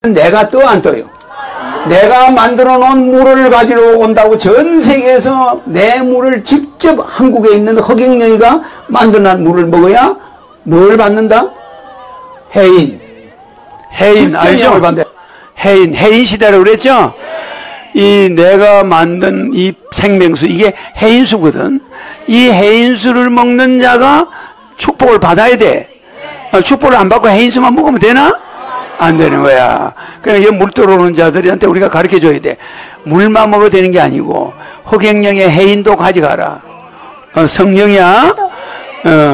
내가 떠 안 떠요? 내가 만들어 놓은 물을 가지러 온다고 전 세계에서 내 물을 직접 한국에 있는 허경영이가 만들어 놓은 물을 먹어야 뭘 받는다? 해인 알죠? 해인 시대라고 그랬죠? 이 내가 만든 이 생명수, 이게 해인수거든. 이 해인수를 먹는 자가 축복을 받아야 돼. 축복을 안 받고 해인수만 먹으면 되나? 안 되는 거야. 그러니까 이 물 들어오는 자들한테 우리가 가르쳐 줘야 돼. 물만 먹어도 되는 게 아니고 허경영의 해인도 가져가라. 성령이야.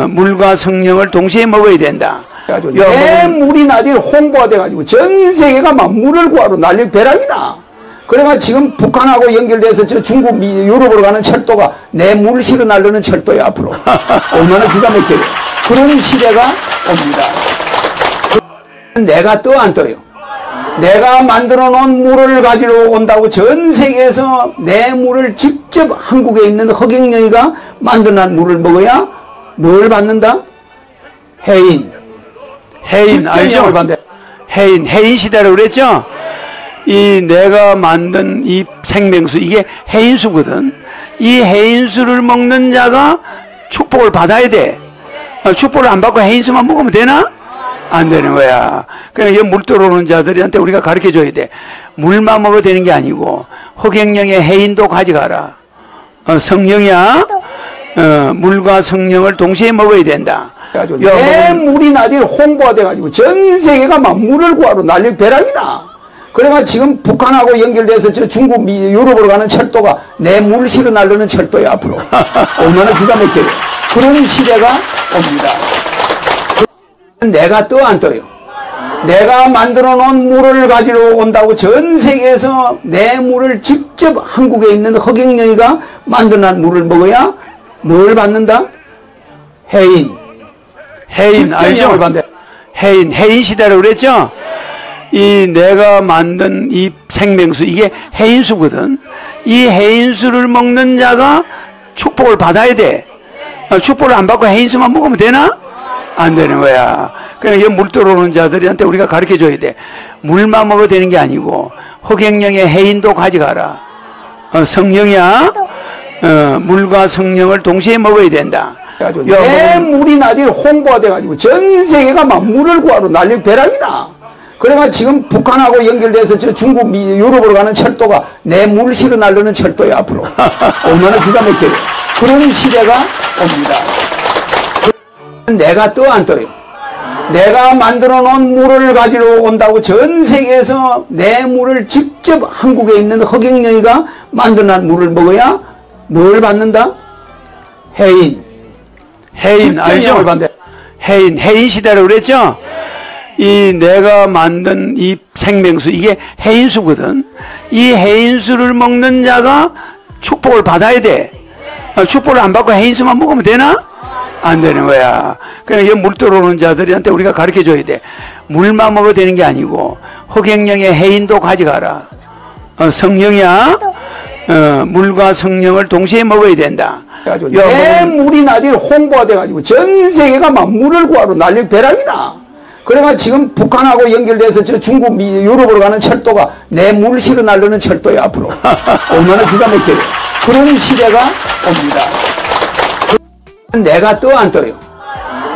물과 성령을 동시에 먹어야 된다. 내 물이 나중에 홍보가 돼가지고 전 세계가 막 물을 구하러 난리 벼락이나. 그래가 지금 북한하고 연결돼서 저 중국, 유럽으로 가는 철도가 내 물 실어 날르는 철도야 앞으로. 얼마나 기가 막혀요. 그런 시대가 옵니다. 내가 떠 안 떠요? 내가 만들어 놓은 물을 가지러 온다고 전 세계에서 내 물을 직접 한국에 있는 허경영이가 만들어 놓은 물을 먹어야 뭘 받는다? 해인 알죠? 해인 시대라고 그랬죠? 이 내가 만든 이 생명수, 이게 해인수거든. 이 해인수를 먹는 자가 축복을 받아야 돼. 축복을 안 받고 해인수만 먹으면 되나? 안 되는 거야. 그러니까 물 들어오는 자들한테 우리가 가르쳐 줘야 돼. 물만 먹어도 되는 게 아니고 허경영의 해인도 가져가라. 성령이야. 물과 성령을 동시에 먹어야 된다. 내 물이 나중에 홍보가 돼가지고 전 세계가 막 물을 구하러 난리 벼락이나. 그래가 지금 북한하고 연결돼서 저 중국, 유럽으로 가는 철도가 내 물 실어 날르는 철도야 앞으로. 얼마나 기가 막혀요. 그런 시대가 옵니다. 내가 떠 안 떠요? 내가 만들어 놓은 물을 가지러 온다고 전 세계에서 내 물을 직접 한국에 있는 허경영이가 만들어 놓은 물을 먹어야 뭘 받는다? 해인 알죠? 해인 시대라고 그랬죠? 이 내가 만든 이 생명수, 이게 해인수거든. 이 해인수를 먹는 자가 축복을 받아야 돼. 축복을 안 받고 해인수만 먹으면 되나? 안 되는 거야. 그러니까 이 물 들어오는 자들한테 우리가 가르쳐 줘야 돼. 물만 먹어도 되는 게 아니고 허경영의 해인도 가져가라. 성령이야. 물과 성령을 동시에 먹어야 된다. 내 물이 나중에 홍보가 돼가지고 전 세계가 막 물을 구하러 난리 벼락이나. 그래가 지금 북한하고 연결돼서 저 중국, 유럽으로 가는 철도가 내 물 실어 날르는 철도야 앞으로. 얼마나 기가 막혀요. 그런 시대가 옵니다. 내가 떠 안 떠요? 내가 만들어 놓은 물을 가지러 온다고 전 세계에서 내 물을 직접 한국에 있는 허경영이가 만들어 놓은 물을 먹어야 뭘 받는다? 해인 알죠? 해인 시대라고 그랬죠? 이 내가 만든 이 생명수, 이게 해인수거든. 이 해인수를 먹는 자가 축복을 받아야 돼. 축복을 안 받고 해인수만 먹으면 되나? 안 되는 거야. 그러니까 이 물 들어오는 자들한테 우리가 가르쳐 줘야 돼. 물만 먹어도 되는 게 아니고 허경영의 해인도 가져가라. 성령이야. 물과 성령을 동시에 먹어야 된다. 내 물이 나중에 홍보가 돼가지고 전 세계가 막 물을 구하러 난리 벼락이나. 그래가 지금 북한하고 연결돼서 저 중국, 유럽으로 가는 철도가 내 물 실어 날르는 철도야 앞으로. 얼마나 기가 막혀요. 그런 시대가 옵니다. 내가 떠 안 떠요?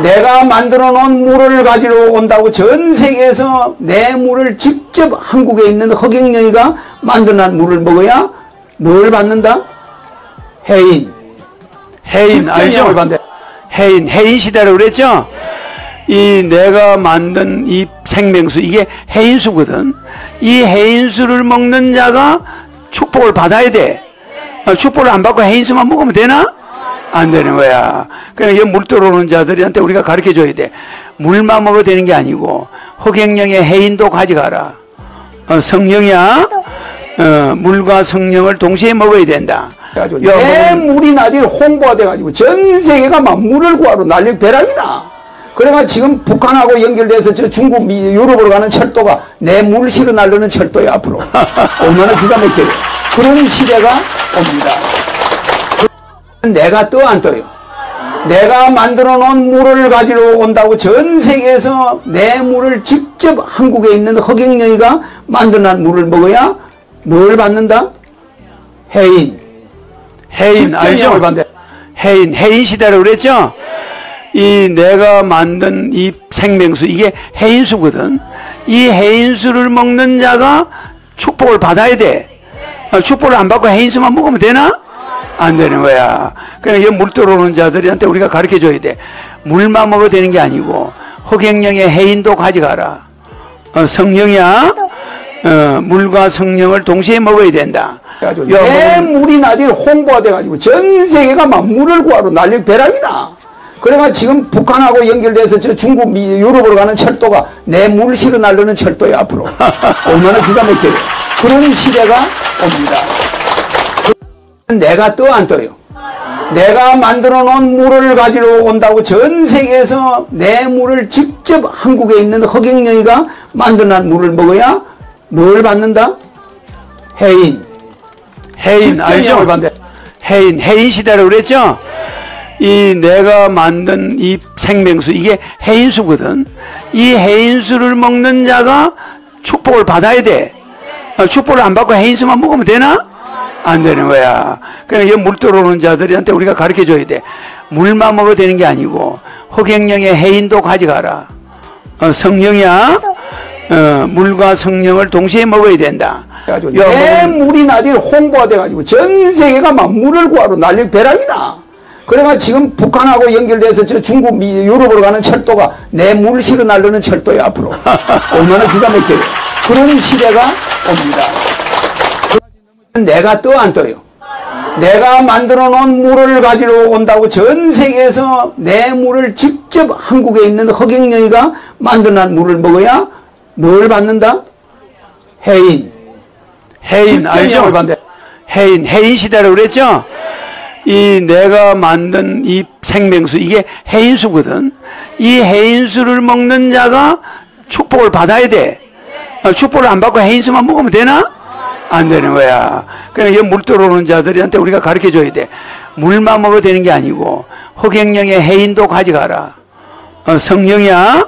내가 만들어 놓은 물을 가지러 온다고 전 세계에서 내 물을 직접 한국에 있는 허경영이가 만들어 놓은 물을 먹어야 뭘 받는다? 해인 알죠? 해인 시대라고 그랬죠? 이 내가 만든 이 생명수, 이게 해인수거든. 이 해인수를 먹는 자가 축복을 받아야 돼. 축복을 안 받고 해인수만 먹으면 되나? 안 되는 거야. 그러니까 이 물 들어오는 자들한테 우리가 가르쳐 줘야 돼. 물만 먹어도 되는 게 아니고 허경영의 해인도 가져가라. 성령이야. 물과 성령을 동시에 먹어야 된다. 내 물이 나중에 홍보가 돼가지고 전 세계가 막 물을 구하러 난리 벼락이나. 그래가 지금 북한하고 연결돼서 저 중국, 유럽으로 가는 철도가 내 물 실어 날르는 철도야 앞으로. 얼마나 기가 막혀요. 그런 시대가 옵니다. 내가 떠 안 떠요? 내가 만들어 놓은 물을 가지러 온다고 전 세계에서 내 물을 직접 한국에 있는 허경영이가 만들어낸 물을 먹어야 뭘 받는다? 해인. 해인 알죠? 해인 시대라고 그랬죠? 이 내가 만든 이 생명수 이게 해인수거든. 이 해인수를 먹는 자가 축복을 받아야 돼. 축복을 안 받고 해인수만 먹으면 되나? 안 되는 거야. 그러니까 이 물 들어오는 자들한테 우리가 가르쳐 줘야 돼. 물만 먹어도 되는 게 아니고 허경영의 해인도 가져가라. 성령이야. 물과 성령을 동시에 먹어야 된다. 내 물이 나중에 홍보가 돼가지고 전 세계가 막 물을 구하러 난리 벼락이나. 그래가 지금 북한하고 연결돼서 저 중국, 유럽으로 가는 철도가 내 물 실어 날르는 철도야 앞으로. 얼마나 기가 막혀요. 그런 시대가 옵니다. 내가 떠 안 떠요? 내가 만들어 놓은 물을 가지러 온다고 전 세계에서 내 물을 직접 한국에 있는 허경영이가 만들어낸 물을 먹어야 뭘 받는다? 해인. 해인 알죠? 해인 시대라고 그랬죠? 이 내가 만든 이 생명수 이게 해인수거든. 이 해인수를 먹는 자가 축복을 받아야 돼. 축복을 안 받고 해인수만 먹으면 되나? 안 되는 거야. 그러니까 물 들어오는 자들한테 우리가 가르쳐 줘야 돼. 물만 먹어도 되는 게 아니고 허경영의 해인도 가져가라. 성령이야. 물과 성령을 동시에 먹어야 된다. 내 물이 나중에 홍보가 돼가지고 전 세계가 막 물을 구하러 난리 벼락이나. 그래가 지금 북한하고 연결돼서 저 중국, 유럽으로 가는 철도가 내 물 실어 날르는 철도야 앞으로. 얼마나 기가 막혀요. 그런 시대가 옵니다. 내가 떠 안 떠요? 내가 만들어 놓은 물을 가지러 온다고 전 세계에서 내 물을 직접 한국에 있는 허경영이가 만들어낸 물을 먹어야 뭘 받는다? 해인. 해인 알죠? 해인 시대라고 그랬죠? 이 내가 만든 이 생명수 이게 해인수거든. 이 해인수를 먹는 자가 축복을 받아야 돼. 축복을 안 받고 해인수만 먹으면 되나? 안 되는 거야. 그러니까 이 물 들어오는 자들한테 우리가 가르쳐 줘야 돼. 물만 먹어도 되는 게 아니고 허경영의 해인도 가져가라. 성령이야.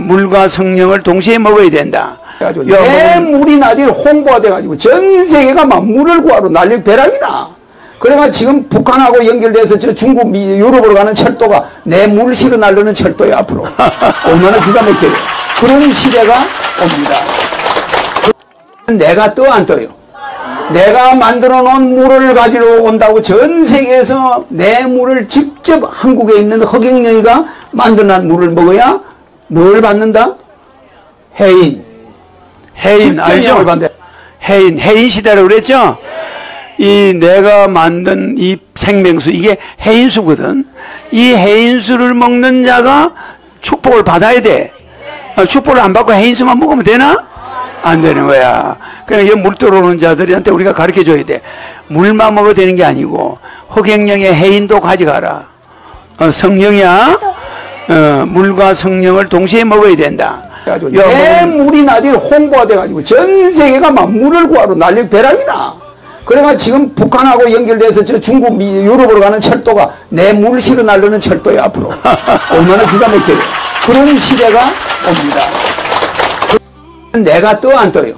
물과 성령을 동시에 먹어야 된다. 내 물이 나중에 홍보가 돼가지고 전 세계가 막 물을 구하러 난리 벼락이나. 그래가 지금 북한하고 연결돼서 저 중국, 유럽으로 가는 철도가 내 물 실어 날르는 철도야 앞으로. 얼마나 기가 막혀요. 그런 시대가 옵니다. 내가 떠 안 떠요? 내가 만들어 놓은 물을 가지러 온다고 전 세계에서 내 물을 직접 한국에 있는 허경영이가 만들어낸 물을 먹어야 뭘 받는다? 해인. 해인 알죠? 해인 시대라고 그랬죠? 이 내가 만든 이 생명수 이게 해인수거든. 이 해인수를 먹는 자가 축복을 받아야 돼. 축복을 안 받고 해인수만 먹으면 되나? 안 되는 거야. 그러니까 이 물 들어오는 자들한테 우리가 가르쳐 줘야 돼. 물만 먹어도 되는 게 아니고 허경영의 해인도 가져가라. 성령이야. 물과 성령을 동시에 먹어야 된다. 내 물이 나중에 홍보가 돼가지고 전 세계가 막 물을 구하러 난리 벼락이나. 그래가 지금 북한하고 연결돼서 저 중국, 유럽으로 가는 철도가 내 물 실어 날르는 철도야 앞으로. 얼마나 기가 막혀요. 그런 시대가 옵니다. 내가 떠 안 떠요?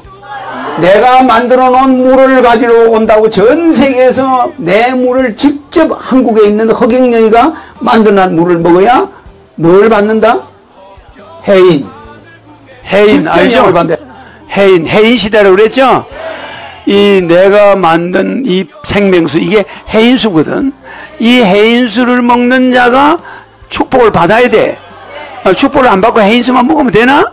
내가 만들어 놓은 물을 가지러 온다고 전 세계에서 내 물을 직접 한국에 있는 허경영이가 만들어낸 물을 먹어야 뭘 받는다? 해인. 해인 알죠? 해인 시대라고 그랬죠? 이 내가 만든 이 생명수 이게 해인수거든. 이 해인수를 먹는 자가 축복을 받아야 돼. 축복을 안 받고 해인수만 먹으면 되나?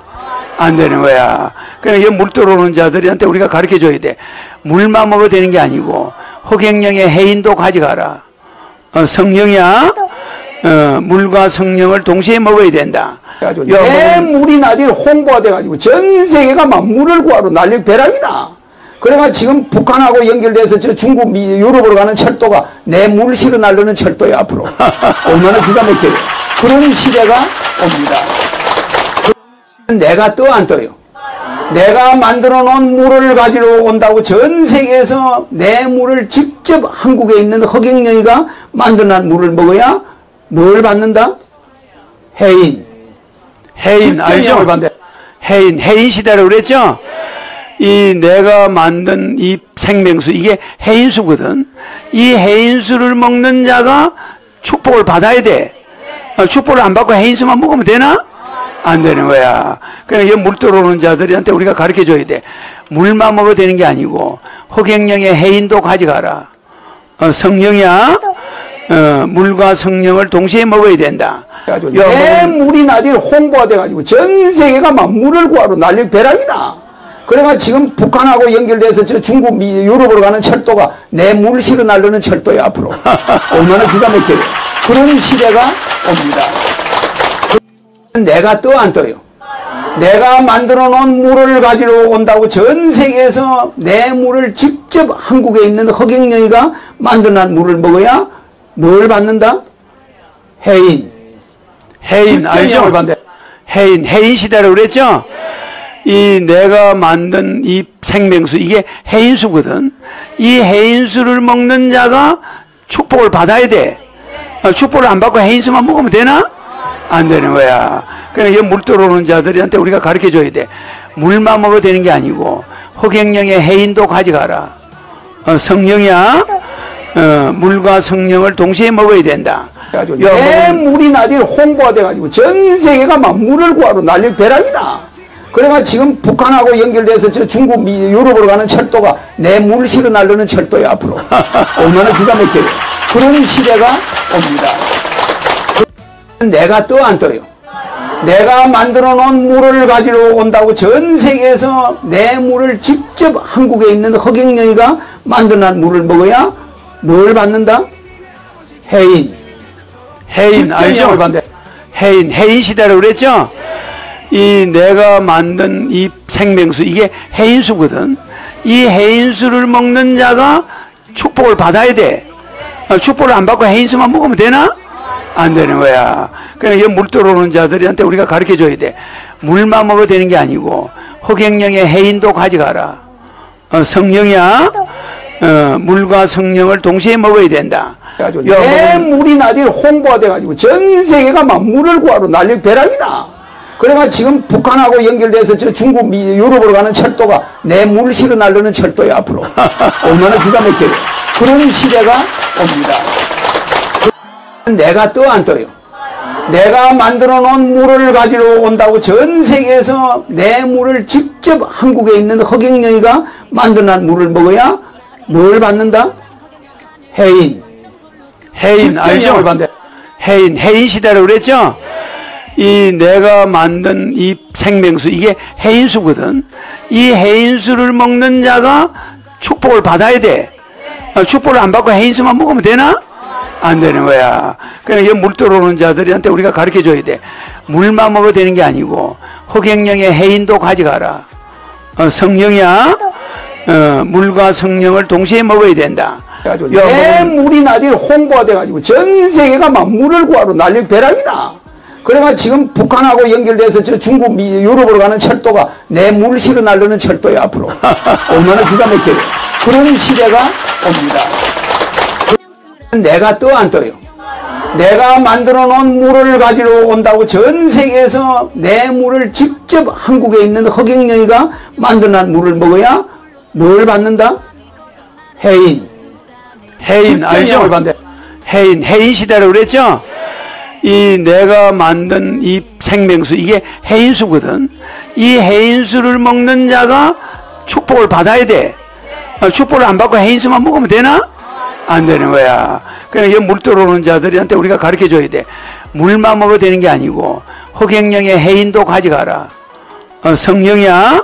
안 되는 거야. 그러니까 이 물 들어오는 자들한테 우리가 가르쳐 줘야 돼. 물만 먹어도 되는 게 아니고 허경영의 해인도 가져가라. 성령이야. 물과 성령을 동시에 먹어야 된다. 내 물이 나중에 홍보가 돼가지고 전 세계가 막 물을 구하러 난리 벼락이나. 그래가 지금 북한하고 연결돼서 저 중국, 유럽으로 가는 철도가 내 물 실어 날르는 철도야 앞으로. 얼마나 기가 막혀요. 그런 시대가 옵니다. 내가 떠 안 떠요? 내가 만들어 놓은 물을 가지러 온다고 전 세계에서 내 물을 직접 한국에 있는 허경영이가 만들어낸 물을 먹어야 뭘 받는다? 해인. 해인 알죠? 해인 시대라고 그랬죠? 이 내가 만든 이 생명수 이게 해인수거든. 이 해인수를 먹는 자가 축복을 받아야 돼. 축복을 안 받고 해인수만 먹으면 되나? 안 되는 거야. 그러니까 이 물 들어오는 자들한테 우리가 가르쳐 줘야 돼. 물만 먹어도 되는 게 아니고 허경영의 해인도 가져가라. 성령이야. 물과 성령을 동시에 먹어야 된다. 내 물이 나중에 홍보가 돼가지고 전 세계가 막 물을 구하러 난리 벼락이나. 그래가 지금 북한하고 연결돼서 저 중국, 유럽으로 가는 철도가 내 물 실어 날르는 철도야 앞으로. 얼마나 기가 막혀요. 그런 시대가 옵니다. 내가 떠 안 떠요? 내가 만들어 놓은 물을 가지러 온다고 전 세계에서 내 물을 직접 한국에 있는 허경영이가 만들어낸 물을 먹어야 뭘 받는다? 해인. 해인 알죠? 해인 시대라고 그랬죠? 이 내가 만든 이 생명수 이게 해인수거든. 이 해인수를 먹는 자가 축복을 받아야 돼. 축복을 안 받고 해인수만 먹으면 되나? 안 되는 거야. 그러니까 물 들어오는 자들한테 우리가 가르쳐 줘야 돼. 물만 먹어도 되는 게 아니고 허경영의 해인도 가져가라. 성령이야. 물과 성령을 동시에 먹어야 된다. 내 물이 나중에 홍보가 돼가지고 전 세계가 막 물을 구하러 난리 벼락이나. 그래가 지금 북한하고 연결돼서 저 중국, 유럽으로 가는 철도가 내 물 실어 날르는 철도야 앞으로. 얼마나 기가 막혀요. 그런 시대가 옵니다. 내가 떠 안 떠요? 내가 만들어 놓은 물을 가지러 온다고 전 세계에서 내 물을 직접 한국에 있는 허경영이가 만들어낸 물을 먹어야 뭘 받는다? 해인. 해인 알죠? 해인 시대라고 그랬죠? 이 내가 만든 이 생명수 이게 해인수거든. 이 해인수를 먹는 자가 축복을 받아야 돼. 축복을 안 받고 해인수만 먹으면 되나? 안 되는 거야. 그러니까 이 물 들어오는 자들한테 우리가 가르쳐 줘야 돼. 물만 먹어도 되는 게 아니고 허경영의 해인도 가져가라. 성령이야. 물과 성령을 동시에 먹어야 된다. 내 물이 나중에 홍보가 돼가지고 전 세계가 막 물을 구하러 난리 벼락이나. 그래가 지금 북한하고 연결돼서 저 중국, 유럽으로 가는 철도가 내 물 실어 날르는 철도야 앞으로. 얼마나 기가 막혀요. 그런 시대가 옵니다. 내가 떠 안 떠요? 내가 만들어 놓은 물을 가지러 온다고 전 세계에서 내 물을 직접 한국에 있는 허경영이가 만들어낸 물을 먹어야 뭘 받는다? 해인. 해인 알죠? 해인 시대라고 그랬죠? 이 내가 만든 이 생명수 이게 해인수거든. 이 해인수를 먹는 자가 축복을 받아야 돼. 축복을 안 받고 해인수만 먹으면 되나? 안 되는 거야. 그러니까 이 물 들어오는 자들한테 우리가 가르쳐 줘야 돼. 물만 먹어도 되는 게 아니고 허경영의 해인도 가져가라. 성령이야. 물과 성령을 동시에 먹어야 된다. 내 물이 나중에 홍보가 돼가지고 전 세계가 막 물을 구하러 난리 벼락이나. 그래가 지금 북한하고 연결돼서 저 중국, 유럽으로 가는 철도가 내 물 실어 날르는 철도야 앞으로. 얼마나 기가 막혀요. 그런 시대가 옵니다. 내가 떠 안 떠요? 내가 만들어 놓은 물을 가지러 온다고 전 세계에서 내 물을 직접 한국에 있는 허경영이가 만들어낸 물을 먹어야 뭘 받는다? 해인. 해인 알죠? 해인 시대라고 그랬죠? 이 내가 만든 이 생명수 이게 해인수거든. 이 해인수를 먹는 자가 축복을 받아야 돼. 축복을 안 받고 해인수만 먹으면 되나? 안 되는 거야. 그러니까 이 물 들어오는 자들한테 우리가 가르쳐 줘야 돼. 물만 먹어도 되는 게 아니고 허경영의 해인도 가져가라. 성령이야.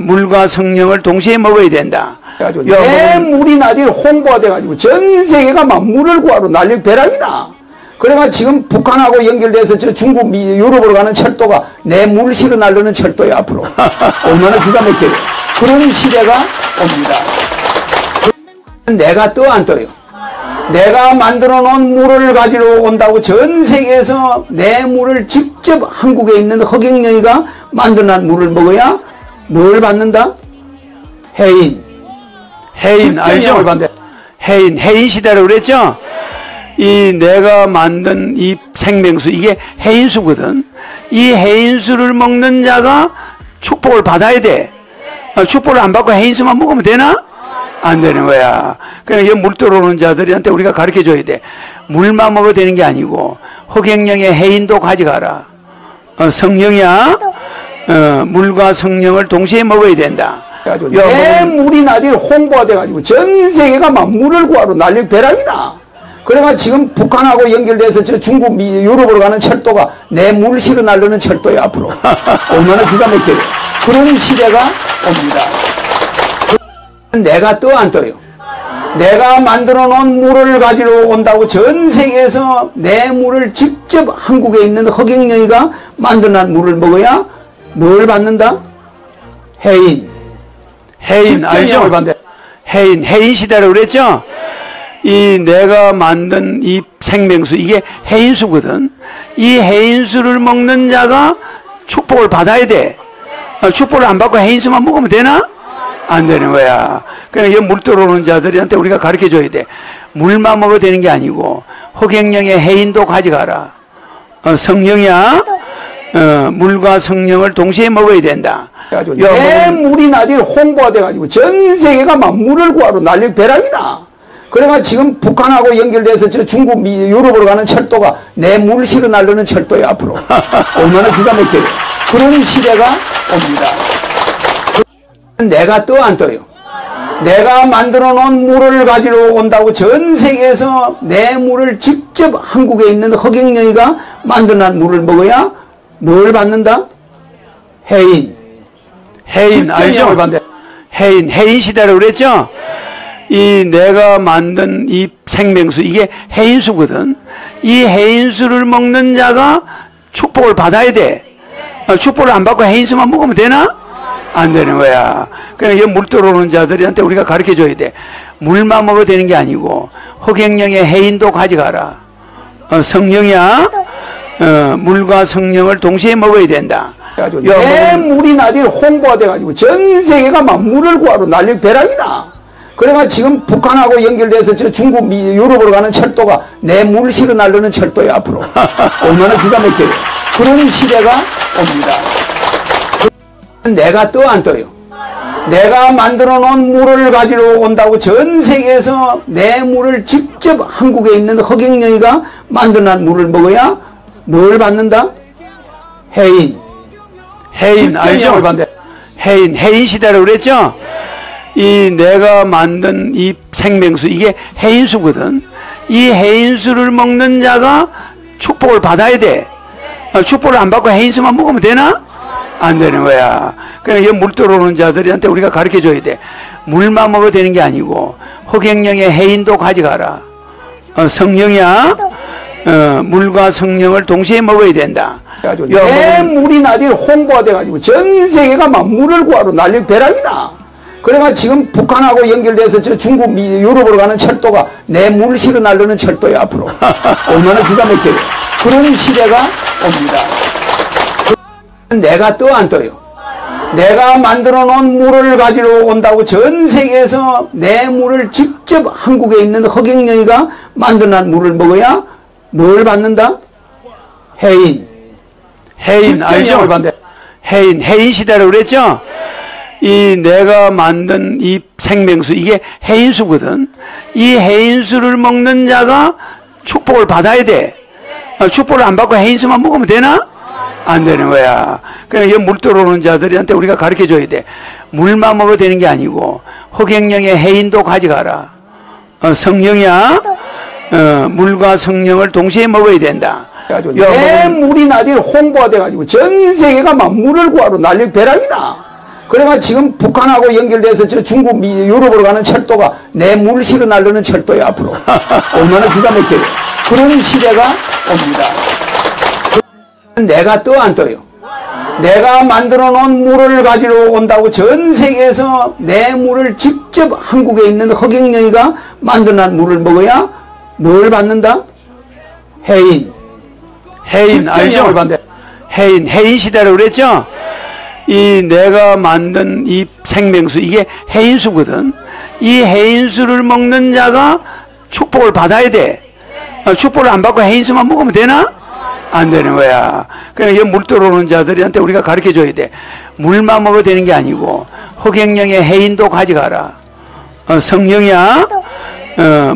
물과 성령을 동시에 먹어야 된다. 내 물이 나중에 홍보가 돼가지고 전 세계가 막 물을 구하러 난리 벼락이나. 그래가 지금 북한하고 연결돼서 저 중국, 유럽으로 가는 철도가 내 물 실어 날르는 철도야 앞으로. 얼마나 기가 막혀요. 그런 시대가 옵니다. 내가 떠 안 떠요? 내가 만들어 놓은 물을 가지러 온다고 전 세계에서 내 물을 직접 한국에 있는 허경영이가 만들어낸 물을 먹어야 뭘 받는다? 해인. 해인 알죠? 해인 시대라고 그랬죠? 이 내가 만든 이 생명수, 이게 해인수거든. 이 해인수를 먹는 자가 축복을 받아야 돼. 축복을 안 받고 해인수만 먹으면 되나? 안 되는 거야. 그러니까 물 들어오는 자들한테 우리가 가르쳐 줘야 돼. 물만 먹어도 되는 게 아니고 허경영의 해인도 가져가라. 성령이야. 물과 성령을 동시에 먹어야 된다. 내 물이 나중에 홍보가 돼가지고 전 세계가 막 물을 구하러 난리 벼락이나. 그래가 지금 북한하고 연결돼서 저 중국, 유럽으로 가는 철도가 내 물 실어 날르는 철도야 앞으로. 얼마나 기가 막혀요. 그런 시대가 옵니다. 내가 떠 안 떠요. 내가 만들어 놓은 물을 가지러 온다고 전 세계에서 내 물을 직접 한국에 있는 허경영이가 만들어낸 물을 먹어야 뭘 받는다? 해인. 해인 알죠? 해인 시대라고 그랬죠? 이 내가 만든 이 생명수, 이게 해인수거든. 이 해인수를 먹는 자가 축복을 받아야 돼. 축복을 안 받고 해인수만 먹으면 되나? 안 되는 거야. 그러니까 물 들어오는 자들한테 우리가 가르쳐 줘야 돼. 물만 먹어도 되는 게 아니고 허경영의 해인도 가져가라. 성령이야. 물과 성령을 동시에 먹어야 된다. 내 물이 나중에 홍보가 돼가지고 전 세계가 막 물을 구하러 난리 벼락이나. 그래가 지금 북한하고 연결돼서 저 중국, 유럽으로 가는 철도가 내 물 실어 날르는 철도야 앞으로. 얼마나 기가 막혀요. 그런 시대가 옵니다. 내가 떠 안 떠요. 내가 만들어 놓은 물을 가지러 온다고 전 세계에서 내 물을 직접 한국에 있는 허경영이가 만들어낸 물을 먹어야 뭘 받는다? 해인. 해인 알죠? 해인 시대라고 그랬죠? 이 내가 만든 이 생명수, 이게 해인수거든. 이 해인수를 먹는 자가 축복을 받아야 돼. 축복을 안 받고 해인수만 먹으면 되나? 안 되는 거야. 그러니까 물 들어오는 자들한테 우리가 가르쳐 줘야 돼. 물만 먹어도 되는 게 아니고 허경영의 해인도 가져가라. 성령이야. 물과 성령을 동시에 먹어야 된다. 내 물이 나중에 홍보가 돼가지고 전 세계가 막 물을 구하러 난리 벼락이나. 그래가 지금 북한하고 연결돼서 저 중국, 유럽으로 가는 철도가 내 물 실어 날르는 철도야 앞으로. 얼마나 기가 막혀요. 그런 시대가 옵니다. 내가 떠 안 떠요. 내가 만들어 놓은 물을 가지러 온다고 전 세계에서 내 물을 직접 한국에 있는 허경영이가 만들어낸 물을 먹어야 뭘 받는다? 해인. 해인 알죠? 해인 시대라고 그랬죠? 이 내가 만든 이 생명수, 이게 해인수거든. 이 해인수를 먹는 자가 축복을 받아야 돼. 축복을 안 받고 해인수만 먹으면 되나? 안 되는 거야. 그러니까 물 들어오는 자들한테 우리가 가르쳐 줘야 돼. 물만 먹어도 되는 게 아니고 허경영의 해인도 가져가라. 성령이야. 물과 성령을 동시에 먹어야 된다. 내 물이 나중에 홍보가 돼가지고 전 세계가 막 물을 구하러 난리 벼락이나. 그래가 지금 북한하고 연결돼서 저 중국, 유럽으로 가는 철도가 내 물 실어 날르는 철도야 앞으로. 얼마나 기가 막혀요. 그런 시대가 옵니다. 내가 떠 안 떠요. 내가 만들어 놓은 물을 가지러 온다고 전 세계에서 내 물을 직접 한국에 있는 허경영이가 만들어낸 물을 먹어야 뭘 받는다? 해인. 해인 알죠? 해인 시대라고 그랬죠? 이 내가 만든 이 생명수, 이게 해인수거든. 이 해인수를 먹는 자가 축복을 받아야 돼. 축복을 안 받고 해인수만 먹으면 되나? 안 되는 거야. 그러니까 물 들어오는 자들한테 우리가 가르쳐 줘야 돼. 물만 먹어도 되는 게 아니고 허경영의 해인도 가져가라. 성령이야. 물과 성령을 동시에 먹어야 된다. 내 물이 나중에 홍보가 돼가지고 전 세계가 막 물을 구하러 난리 벼락이나. 그래가 지금 북한하고 연결돼서 저 중국, 유럽으로 가는 철도가 내 물 실어 날르는 철도야 앞으로. 얼마나 기가 막혀요. 그런 시대가 옵니다. 내가 떠 안 떠요. 내가 만들어 놓은 물을 가지러 온다고 전 세계에서 내 물을 직접 한국에 있는 허경영이가 만들어낸 물을 먹어야 뭘 받는다? 해인. 해인 알죠? 해인 시대라고 그랬죠? 이 내가 만든 이 생명수, 이게 해인수거든. 이 해인수를 먹는 자가 축복을 받아야 돼. 축복을 안 받고 해인수만 먹으면 되나? 안 되는 거야. 그러니까 물 들어오는 자들한테 우리가 가르쳐 줘야 돼. 물만 먹어도 되는 게 아니고 허경영의 해인도 가져가라. 성령이야.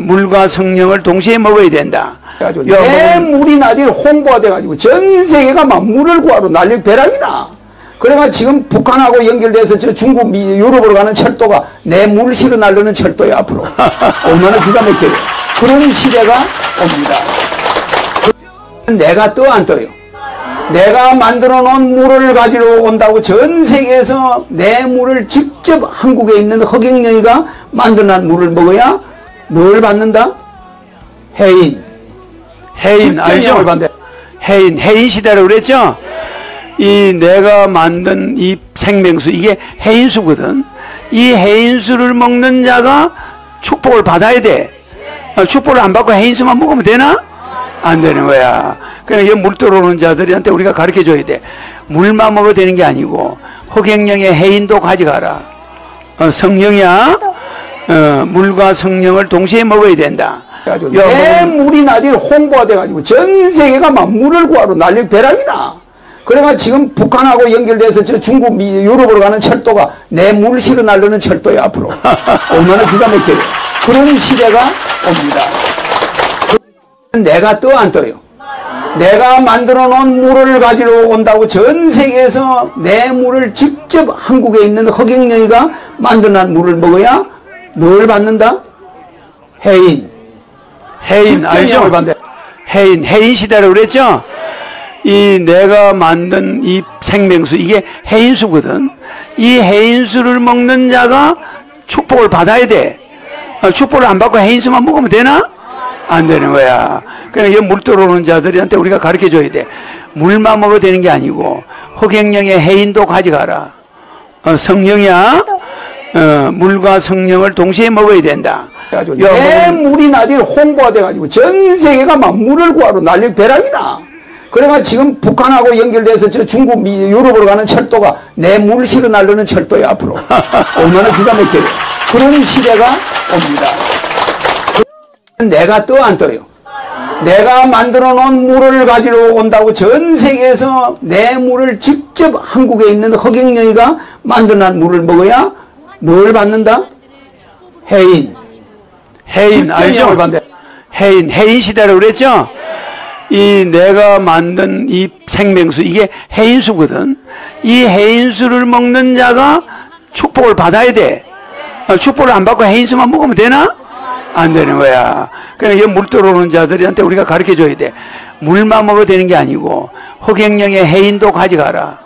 물과 성령을 동시에 먹어야 된다. 내 물이 나중에 홍보가 돼가지고 전 세계가 막 물을 구하러 난리 벼락이나. 그래가 지금 북한하고 연결돼서 저 중국, 유럽으로 가는 철도가 내 물 실어 날르는 철도야 앞으로. 얼마나 기가 막혀요. 그런 시대가 옵니다. 내가 떠 안 떠요. 내가 만들어 놓은 물을 가지러 온다고 전 세계에서 내 물을 직접 한국에 있는 허경영이가 만들어낸 물을 먹어야 뭘 받는다? 해인. 해인 알죠? 해인 시대라고 그랬죠? 이 내가 만든 이 생명수 이게 해인수거든. 이 해인수를 먹는 자가 축복을 받아야 돼. 축복을 안 받고 해인수만 먹으면 되나? 안 되는 거야. 그러니까 물 들어오는 자들한테 우리가 가르쳐 줘야 돼. 물만 먹어도 되는 게 아니고 허경영의 해인도 가져가라. 성령이야. 물과 성령을 동시에 먹어야 된다. 내 물이 나중에 홍보가 돼가지고 전 세계가 막 물을 구하러 난리 벼락이나. 그래가 지금 북한하고 연결돼서 저 중국, 유럽으로 가는 철도가 내 물 실어 날르는 철도야 앞으로. 얼마나 기가 막혀요. 그런 시대가 옵니다. 내가 떠 안 떠요. 내가 만들어 놓은 물을 가지러 온다고 전 세계에서 내 물을 직접 한국에 있는 허경영이가 만들어낸 물을 먹어야 뭘 받는다? 해인. 알죠? 해인 시대라고 그랬죠? 이 내가 만든 이 생명수 이게 해인수거든. 이 해인수를 먹는 자가 축복을 받아야 돼. 축복을 안 받고 해인수만 먹으면 되나? 안 되는 거야. 그러니까 물 들어오는 자들한테 우리가 가르쳐 줘야 돼. 물만 먹어도 되는 게 아니고 허경영의 해인도 가져가라. 성령이야. 물과 성령을 동시에 먹어야 된다. 내 물이 나중에 홍보가 돼가지고 전 세계가 막 물을 구하러 난리 벼락이나. 그래가 지금 북한하고 연결돼서 저 중국, 유럽으로 가는 철도가 내 물 실어 날르는 철도야 앞으로. 얼마나 기가 막혀요. 그런 시대가 옵니다. 내가 떠 안 떠요. 내가 만들어 놓은 물을 가지러 온다고 전 세계에서 내 물을 직접 한국에 있는 허경영이가 만들어낸 물을 먹어야 뭘 받는다? 해인. 알죠? 해인 시대라고 그랬죠? 이 내가 만든 이 생명수 이게 해인수거든. 이 해인수를 먹는 자가 축복을 받아야 돼. 축복을 안 받고 해인수만 먹으면 되나? 안 되는 거야. 그러니까 물 들어오는 자들한테 우리가 가르쳐 줘야 돼. 물만 먹어도 되는 게 아니고 허경영의 해인도 가져가라.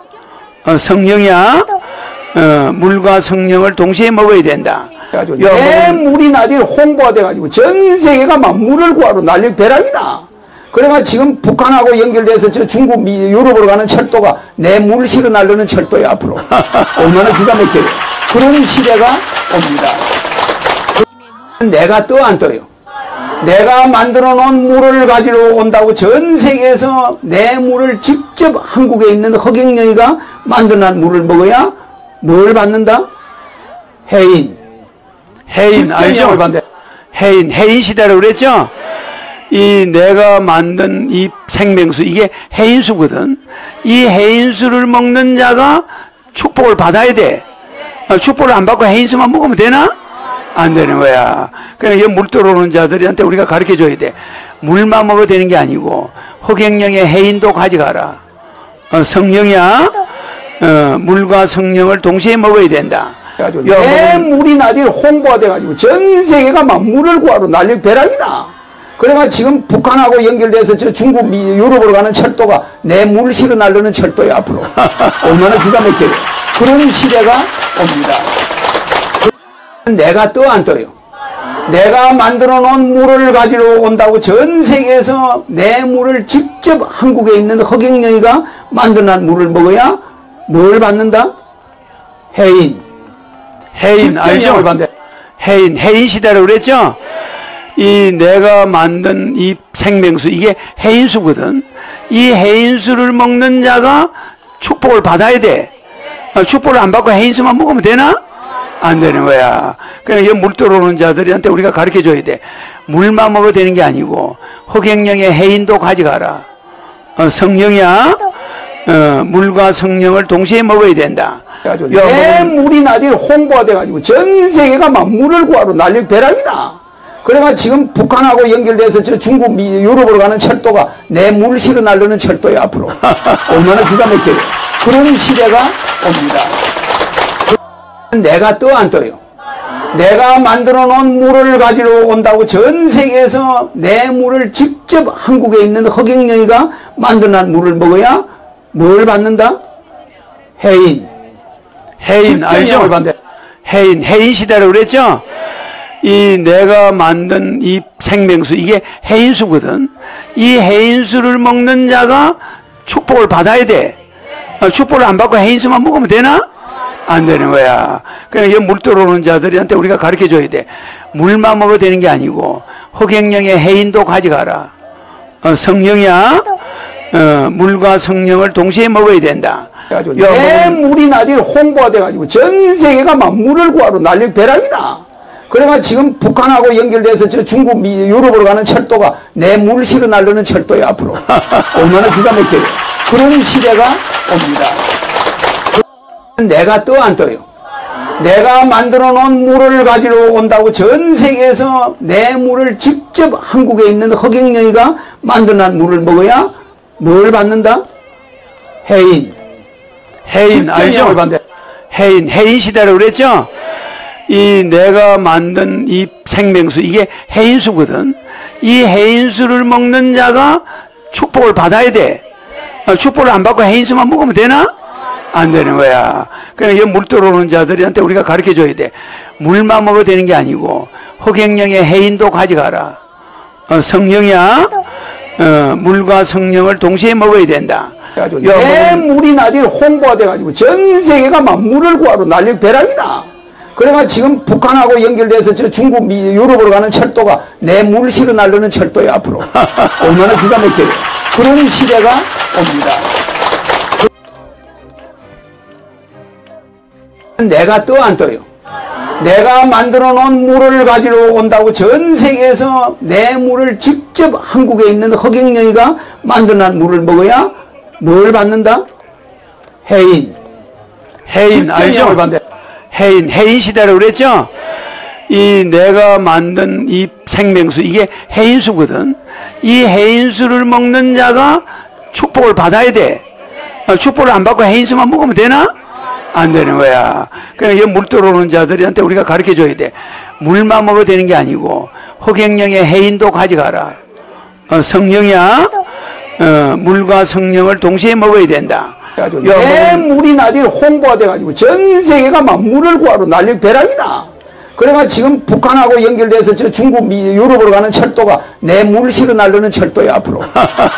성령이야. 물과 성령을 동시에 먹어야 된다. 내 물이 나중에 홍보가 돼가지고 전 세계가 막 물을 구하러 난리 벼락이나. 그래가 지금 북한하고 연결돼서 저 중국, 유럽으로 가는 철도가 내 물 실어 날르는 철도야 앞으로. 얼마나 기가 막혀요. 그런 시대가 옵니다. 내가 떠 안 떠요. 내가 만들어 놓은 물을 가지러 온다고 전 세계에서 내 물을 직접 한국에 있는 허경영이가 만들어낸 물을 먹어야 뭘 받는다? 해인. 알죠? 해인 시대라고 그랬죠? 이 내가 만든 이 생명수 이게 해인수거든. 이 해인수를 먹는 자가 축복을 받아야 돼. 축복을 안 받고 해인수만 먹으면 되나? 안 되는 거야. 그러니까 물 들어오는 자들한테 우리가 가르쳐 줘야 돼. 물만 먹어도 되는 게 아니고 허경영의 해인도 가져가라. 성령이야. 물과 성령을 동시에 먹어야 된다. 내 물이 나중에 홍보가 돼가지고 전 세계가 막 물을 구하러 난리 벼락이나. 그래가 지금 북한하고 연결돼서 저 중국, 유럽으로 가는 철도가 내 물 실어 날르는 철도야 앞으로. 얼마나 기가 막혀요. 그런 시대가 옵니다. 내가 떠 안 떠요. 내가 만들어 놓은 물을 가지러 온다고 전 세계에서 내 물을 직접 한국에 있는 허경영이가 만들어낸 물을 먹어야 뭘 받는다? 해인. 알죠? 해인 시대라고 그랬죠? 이 내가 만든 이 생명수 이게 해인수거든. 이 해인수를 먹는 자가 축복을 받아야 돼. 축복을 안 받고 해인수만 먹으면 되나? 안 되는 거야. 그러니까 물 들어오는 자들한테 우리가 가르쳐 줘야 돼. 물만 먹어도 되는 게 아니고 흑행령의 해인도 가져가라. 성령이야. 물과 성령을 동시에 먹어야 된다. 내 물이 나중에 홍보가 돼가지고 전 세계가 막 물을 구하러 난리 벼락이나. 그래가 지금 북한하고 연결돼서 저 중국, 유럽으로 가는 철도가 내 물 실어 날르는 철도야 앞으로. 얼마나 기가 막혀요. 그런 시대가 옵니다. 내가 떠 안 떠요. 내가 만들어 놓은 물을 가지러 온다고 전 세계에서 내 물을 직접 한국에 있는 흑행령이가 만들어낸 물을 먹어야 뭘 받는다? 해인. 해인 알죠? 해인 시대라고 그랬죠? 이 내가 만든 이 생명수 이게 해인수거든. 이 해인수를 먹는 자가 축복을 받아야 돼. 축복을 안 받고 해인수만 먹으면 되나? 안 되는 거야. 그냥 이 물 들어오는 자들한테 우리가 가르쳐 줘야 돼. 물만 먹어도 되는 게 아니고 흑행령의 해인도 가져가라. 성령이야. 물과 성령을 동시에 먹어야 된다. 내 물이 나중에 홍보가 돼가지고 전 세계가 막 물을 구하러 난리 벼락이나. 그래가 지금 북한하고 연결돼서 저 중국, 유럽으로 가는 철도가 내 물 실어 날르는 철도야 앞으로. 얼마나 기가 막혀요. 그런 시대가 옵니다. 내가 떠 안 떠요. 내가 만들어 놓은 물을 가지러 온다고 전 세계에서 내 물을 직접 한국에 있는 흑행령이가 만들어낸 물을 먹어야 뭘 받는다? 해인. 알죠? 해인 시대라고 그랬죠? 이 내가 만든 이 생명수 이게 해인수거든. 이 해인수를 먹는 자가 축복을 받아야 돼. 축복을 안 받고 해인수만 먹으면 되나? 안 되는 거야. 그냥 이 물 들어오는 자들한테 우리가 가르쳐 줘야 돼. 물만 먹어도 되는 게 아니고 흑행령의 해인도 가져가라. 성령이야. 물과 성령을 동시에 먹어야 된다. 내 물이 나중에 홍보가 돼가지고 전 세계가 막 물을 구하러 난리 벼락이나. 그래가 지금 북한하고 연결돼서 저 중국, 유럽으로 가는 철도가 내 물 실어 날르는 철도야 앞으로. 얼마나 기가 막혀요. 그런 시대가 옵니다. 내가 떠 안 떠요. 내가 만들어 놓은 물을 가지러 온다고 전 세계에서 내 물을 직접 한국에 있는 흑행령이가 만들어낸 물을 먹어야 뭘 받는다? 해인. 알죠? 해인 시대라고 그랬죠? 이 내가 만든 이 생명수 이게 해인수거든. 이 해인수를 먹는 자가 축복을 받아야 돼. 축복을 안 받고 해인수만 먹으면 되나? 안 되는 거야. 그냥 이 물 들어오는 자들한테 우리가 가르쳐 줘야 돼. 물만 먹어도 되는 게 아니고 흑행령의 해인도 가져가라. 성령이야. 물과 성령을 동시에 먹어야 된다. 내 물이 나중에 홍보가 돼가지고 전 세계가 막 물을 구하러 난리 벼락이나. 그래가 지금 북한하고 연결돼서 저 중국, 유럽으로 가는 철도가 내 물 실어 날르는 철도야 앞으로.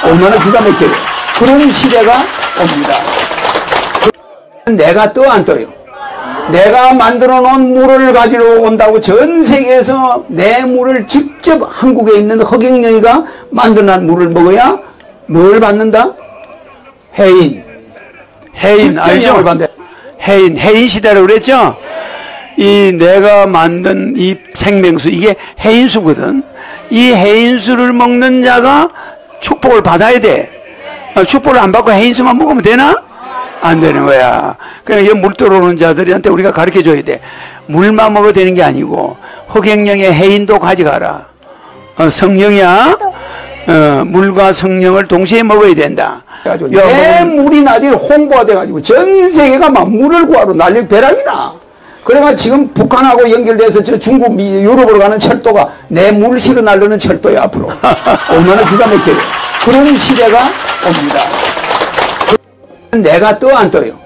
얼마나 기가 막혀요. 그런 시대가 옵니다. 내가 떠 안 떠요. 내가 만들어 놓은 물을 가지러 온다고 전 세계에서 내 물을 직접 한국에 있는 흑행령이가 만들어낸 물을 먹어야 뭘 받는다? 해인. 알죠? 해인 시대라고 그랬죠? 이 내가 만든 이 생명수 이게 해인수거든. 이 해인수를 먹는 자가 축복을 받아야 돼. 축복을 안 받고 해인수만 먹으면 되나? 안 되는 거야. 그냥 이 물 들어오는 자들한테 우리가 가르쳐 줘야 돼. 물만 먹어도 되는 게 아니고 흑행령의 해인도 가져가라. 성령이야. 물과 성령을 동시에 먹어야 된다. 내 물이 나중에 홍보가 돼가지고 전 세계가 막 물을 구하러 난리 벼락이나. 그래가 지금 북한하고 연결돼서 저 중국, 유럽으로 가는 철도가 내 물 실어 날르는 철도야 앞으로. 얼마나 기가 막혀요. 그런 시대가 옵니다. 내가 떠 안 떠요.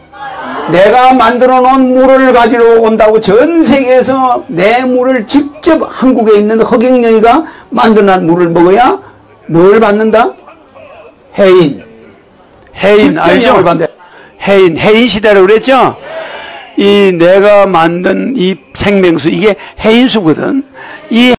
내가 만들어 놓은 물을 가지러 온다고 전 세계에서 내 물을 직접 한국에 있는 흑행령이가 만들어낸 물을 먹어야 뭘 받는다? 해인. 알죠? 해인 시대라고 그랬죠? 이 내가 만든 이 생명수 이게 해인수거든. 이